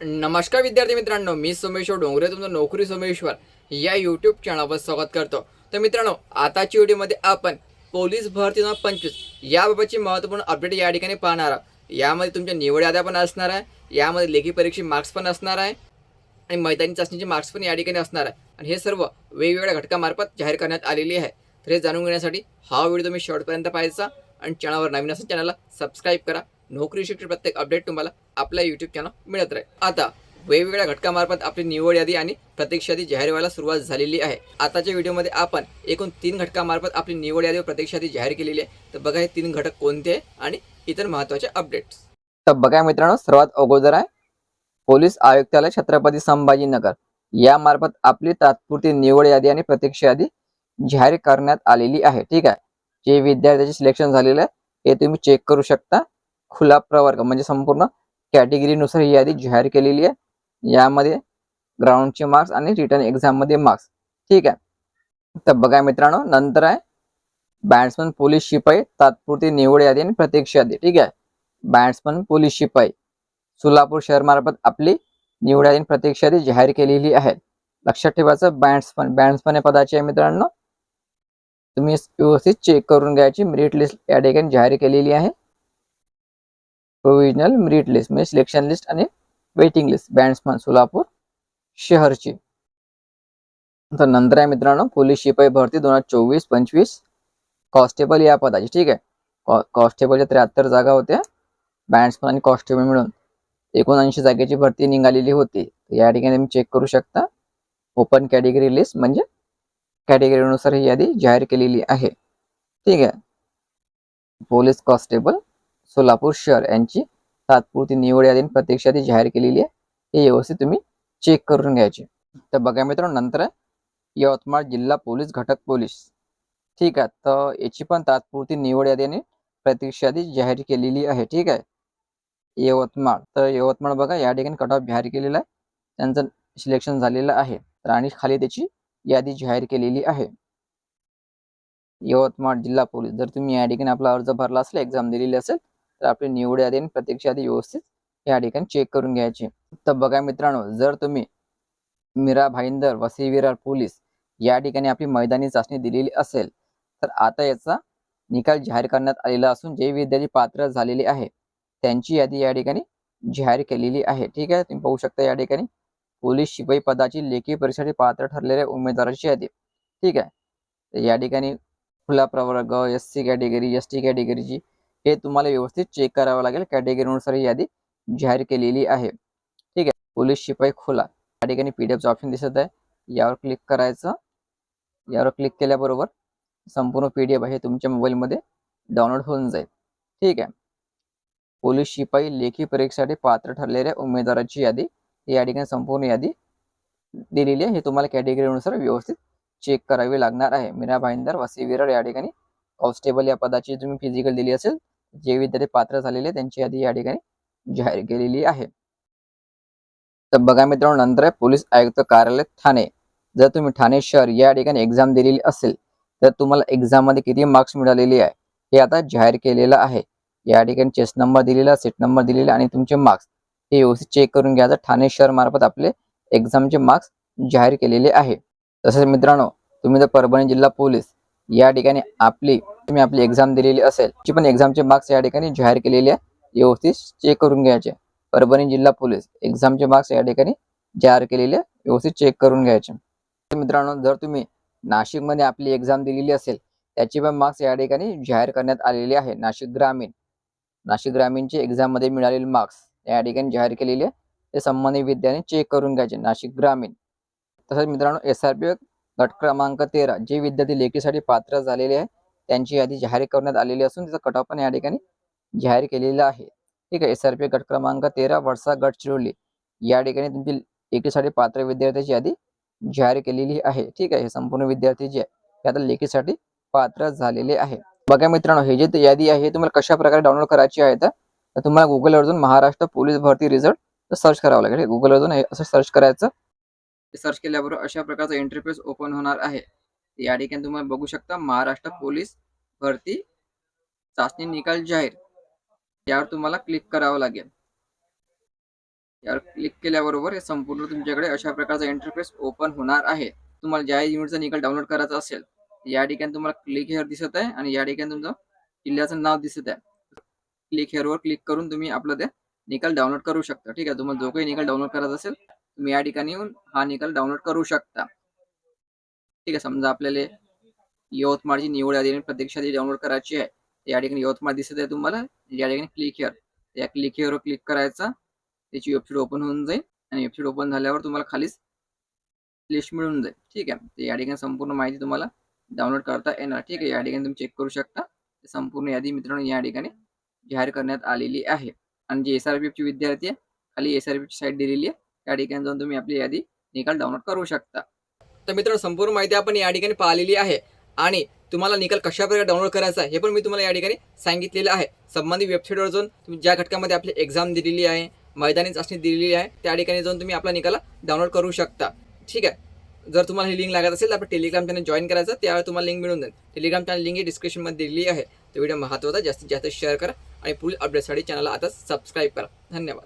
नमस्कार विद्यार्थी मित्रांनो, मी सोमेश्वर डोंगरे तुमचं नोकरी सोमेश्वर या यूट्यूब चॅनलवर स्वागत करतो। तर मित्रांनो, आताची व्हिडिओमध्ये आपण पोलीस भरती 2025 याबाबतची महत्त्वपूर्ण अपडेट या ठिकाणी पाहणार आहोत। यामध्ये तुमच्या निवड याद्या पण असणार आहे, यामध्ये लेखी परीक्षेचे मार्क्स पण असणार आहे आणि मैदानी चाचणीचे मार्क्स पण या ठिकाणी असणार आहे आणि हे सर्व वेगवेगळ्या घटकामार्फत जाहीर करण्यात आलेली आहे। तर हे जाणून घेण्यासाठी हा व्हिडिओ तुम्ही शेवटपर्यंत पाहायचा आणि चॅनलवर नवीन असेल चॅनलला सबस्क्राईब करा। नोकरी शिक्षण प्रत्येक अपडेट तुम्हाला आपल्या यूट्यूब चॅनल मिळत राहील। आता वेगवेगळ्या घटकामार्फत आपली निवड यादी आणि प्रतीक्षा यादी जाहीर व्हायला सुरुवात झालेली आहे। आताच्या व्हिडिओमध्ये आपण एकूण 3 घटकामार्फत आपली निवड यादी व प्रतीक्षा यादी जाहीर केलेली आहे। तर बघा हे 3 घटक कोणते आहे आणि इतर महत्त्वाचे अपडेट्स। तर बघा मित्रांनो, सर्वात अगोदर आहे पोलीस आयुक्तालय छत्रपती संभाजीनगर यामार्फत आपली तात्पुरती निवड यादी आणि प्रतीक्षा यादी जाहीर करण्यात आलेली आहे। ठीक आहे, जे विद्यार्थ्याचे सिलेक्शन झालेलं आहे हे तुम्ही चेक करू शकता। खुला प्रवर्ग म्हणजे संपूर्ण कॅटेगरीनुसार ही यादी जाहीर केलेली आहे। यामध्ये ग्राउंडचे मार्क्स आणि रिटर्न एक्झाम मध्ये मार्क्स। ठीक आहे, तर बघा मित्रांनो, नंतर आहे बॅट्समन पोलीस शिपाई तात्पुरती निवड यादी आणि प्रतीक्षा यादी। ठीक आहे, बॅट्समन पोलीस शिपाई सोलापूर शहर मार्फत आपली निवड यादी आणि प्रतीक्षा यादी जाहीर केलेली आहे। लक्षात ठेवायचं, बॅट्समन या पदाची आहे मित्रांनो, तुम्ही व्यवस्थित चेक करून घ्यायची। मेरिट लिस्ट या ठिकाणी जाहीर केलेली आहे। प्रोविजनल मेरिट लिस्ट म्हणजे सिलेक्शन लिस्ट आणि वेटिंग लिस्ट बॅट्समन सोलापूर शहरची। तर नंतर आहे मित्रांनो पोलीस शिपाई भरती 2024-25 कॉन्स्टेबल या पदाची। ठीक आहे, कॉन्स्टेबलच्या 73 जागा होत्या, बॅट्समन आणि कॉन्स्टेबल मिळून 79 जागेची भरती निघालेली होती। या ठिकाणी तुम्ही चेक करू शकता। ओपन कॅटेगरी लिस्ट म्हणजे कॅटेगरीनुसार ही यादी जाहीर केलेली आहे। ठीक आहे, पोलीस कॉन्स्टेबल सोलापूर शहर यांची तात्पुरती निवड यादी आणि प्रतीक्षा यादी जाहीर केलेली आहे। हे व्यवस्थित तुम्ही चेक करून घ्यायचे। तर बघा मित्रांनो, नंतर आहे यवतमाळ जिल्हा पोलीस घटक पोलीस। ठीक आहे, तर याची पण तात्पुरती निवड यादी आणि प्रतीक्षा यादी जाहीर केलेली आहे। ठीक आहे, यवतमाळ, तर यवतमाळ बघा या ठिकाणी कट ऑफ जाहीर केलेला आहे, त्यांचं सिलेक्शन झालेलं आहे। तर आणि खाली त्याची यादी जाहीर केलेली आहे। यवतमाळ जिल्हा पोलीस, जर तुम्ही या ठिकाणी आपला अर्ज भरला असेल, एक्झाम दिलेली असेल, तर आपली निवड यादी आणि प्रतीक्षा यादी व्यवस्थित या ठिकाणी चेक करून घ्यायची। तर बघा मित्रांनो, जर तुम्ही मीरा भाईंदर वसई विरार पोलीस या ठिकाणी आपली मैदानी चाचणी दिलेली असेल, तर आता याचा निकाल जाहीर करण्यात आलेला असून जे विद्यार्थी पात्र झालेले आहे त्यांची यादी या ठिकाणी जाहीर केलेली आहे। ठीक आहे, तुम्ही पाहू शकता या ठिकाणी पोलीस शिपाई पदाची लेखी परीक्षेसाठी पात्र ठरलेल्या उमेदवारांची यादी। ठीक आहे, तर या ठिकाणी खुला प्रवर्ग, SC कॅटेगरी, ST कॅटेगरीची हे तुम्हाला व्यवस्थित चेक करावं लागेल। कॅटेगरीनुसार ही यादी जाहीर केलेली आहे। ठीक आहे, पोलीस शिपाई खुला या ठिकाणी पीडीएफचं ऑप्शन दिसत आहे, यावर क्लिक करायचं। यावर क्लिक केल्याबरोबर संपूर्ण पीडीएफ आहे तुमच्या मोबाईलमध्ये डाउनलोड होऊन जाईल। ठीक आहे, पोलीस शिपाई लेखी परीक्षेसाठी पात्र ठरलेल्या उमेदवारांची यादी या ठिकाणी संपूर्ण यादी दिलेली आहे। हे तुम्हाला कॅटेगरीनुसार व्यवस्थित चेक करावी लागणार आहे। मीरा भाईंदर वसई विरार या ठिकाणी कॉन्स्टेबल या पदाची तुम्ही फिजिकल दिली असेल, जे विद्यार्थी पात्र झालेले त्यांची यादी या ठिकाणी जाहीर केलेली आहे। तर बघा मित्रांनो, नंतर आहे पोलीस आयुक्त कार्यालय ठाणे। जर तुम्ही ठाणे शहर या ठिकाणी एक्झाम दिलेली असेल, तर तुम्हाला एक्झाम मध्ये किती मार्क्स मिळालेले आहे हे आता जाहीर केलेलं आहे। या ठिकाणी चेस्ट नंबर दिलेला, सीट नंबर दिलेला आणि तुमचे मार्क्स हे व्यवस्थित चेक करून घ्यायचं। ठाणे शहर मार्फत आपले एक्झामचे मार्क्स जाहीर केलेले आहे। तसेच मित्रांनो, तुम्ही जर परभणी जिल्हा पोलीस या ठिकाणी तुम्ही आपली एक्झाम दिलेली असेल, ची पण एक्झामचे मार्क्स या ठिकाणी जाहीर केलेले आहे, व्यवस्थित चेक करून घ्यायचे। परभणी जिल्हा पोलीस एक्झामचे मार्क्स या ठिकाणी जाहीर केलेले व्यवस्थित चेक करून घ्यायचे। मित्रांनो, जर तुम्ही नाशिक मध्ये आपली एक्झाम दिलेली असेल, त्याचे पण मार्क्स या ठिकाणी जाहीर करण्यात आलेले आहे। नाशिक ग्रामीणचे एक्झाम मध्ये मिळालेले मार्क्स या ठिकाणी जाहीर केलेले आहे, ते संबंधित विद्यार्थ्यांनी चेक करून घ्यायचे। नाशिक ग्रामीण। तसेच मित्रांनो, SRPF गट क्रमांक 13 जे विद्यार्थी लेखीसाठी पात्र झालेले आहे त्यांची यादी जाहीर करण्यात आलेली असून त्याचा कट ऑफ पण या ठिकाणी जाहीर केलेला आहे। ठीक आहे, SRPF गट क्रमांक 13 वडसा गडचिरोली या ठिकाणी तुमची लेखीसाठी पात्र विद्यार्थ्यांची यादी जाहीर केलेली आहे। ठीक आहे, हे संपूर्ण विद्यार्थी जे आहे आता लेखीसाठी पात्र झालेले आहे। बघा मित्रांनो, हे जे यादी आहे तुम्हाला कशा प्रकारे डाउनलोड करायची आहे, तर तुम्हाला गुगलवर जाऊन महाराष्ट्र पोलीस भरती रिझल्ट सर्च करावं लागेल। गुगलवर जाऊन असं सर्च करायचं। सर्च केल्याबरोबर अशा प्रकारचा इंटरफेस ओपन होणार आहे। या ठिकाणी तुम्हाला बघू शकता महाराष्ट्र पोलीस भरती चाचणी निकाल जाहीर, यावर तुम्हाला क्लिक करावं लागेल। यावर क्लिक केल्याबरोबर हे संपूर्ण तुमच्याकडे अशा प्रकारचा इंटरफेस ओपन होणार आहे. तुम्हाला ज्या युनिटचा निकाल डाउनलोड करायचा असेल या ठिकाणी तुम्हाला क्लिक हिअर दिसत आहे आणि या ठिकाणी तुमचं जिल्ह्याचं नाव दिसत आहे. क्लिक हिअरवर क्लिक करून तुम्ही आपलं ते निकाल डाउनलोड करू शकता. ठीक आहे, तुम्हाला जो काही निकाल डाउनलोड करायचा असेल तुम्ही या ठिकाणी येऊन हा निकाल डाउनलोड करू शकता. ठीक आहे, समजा आपल्याला यवतमाळची निवड यादी आणि प्रत्यक्ष यादी डाउनलोड करायची आहे. या ठिकाणी यवतमाळ दिसत आहे तुम्हाला, या ठिकाणी क्लिक हिअर, या क्लिक हिअरवर क्लिक करायचा, त्याची वेबसाईट ओपन होऊन जाईल आणि वेबसाईट ओपन झाल्यावर तुम्हाला खालीच लिस्ट मिळून जाईल. ठीक आहे, तर या ठिकाणी संपूर्ण माहिती तुम्हाला डाउनलोड करता येणार. ठीक आहे, या ठिकाणी तुम्ही चेक करू शकता संपूर्ण यादी मित्रांनो या ठिकाणी जाहीर करण्यात आलेली आहे. आणि जे SRPFचे विद्यार्थी आहे खाली SRPFची साईट दिलेली आहे, त्या ठिकाणी जाऊन तुम्ही आपली यादी निकाल डाउनलोड करू शकता. तर मित्रांनो संपूर्ण माहिती आपण या ठिकाणी पाहिलेली आहे आणि तुम्हाला निकाल कशा प्रकारे डाउनलोड करायचा आहे हे पण मी तुम्हाला या ठिकाणी सांगितलेलं आहे. संबंधित वेबसाईटवर जाऊन तुम्ही ज्या घटकामध्ये आपली एक्झाम दिलेली आहे, मैदानी चाचणी दिलेली आहे, त्या ठिकाणी जाऊन तुम्ही आपला निकाल डाउनलोड करू शकता. ठीक आहे, जर तुम्हाला ही लिंक लागत असेल तर आपलं टेलिग्राम चॅनल जॉईन करायचं, त्यावेळी तुम्हाला लिंक मिळून जाईल. टेलिग्राम चॅनल लिंक डिस्क्रिप्शनमध्ये दिलेली आहे. तो व्हिडिओ महत्त्वाचा जास्तीत जास्त शेअर करा आणि पुढील अपडेटसाठी चॅनलला आता सबस्क्राईब करा. धन्यवाद.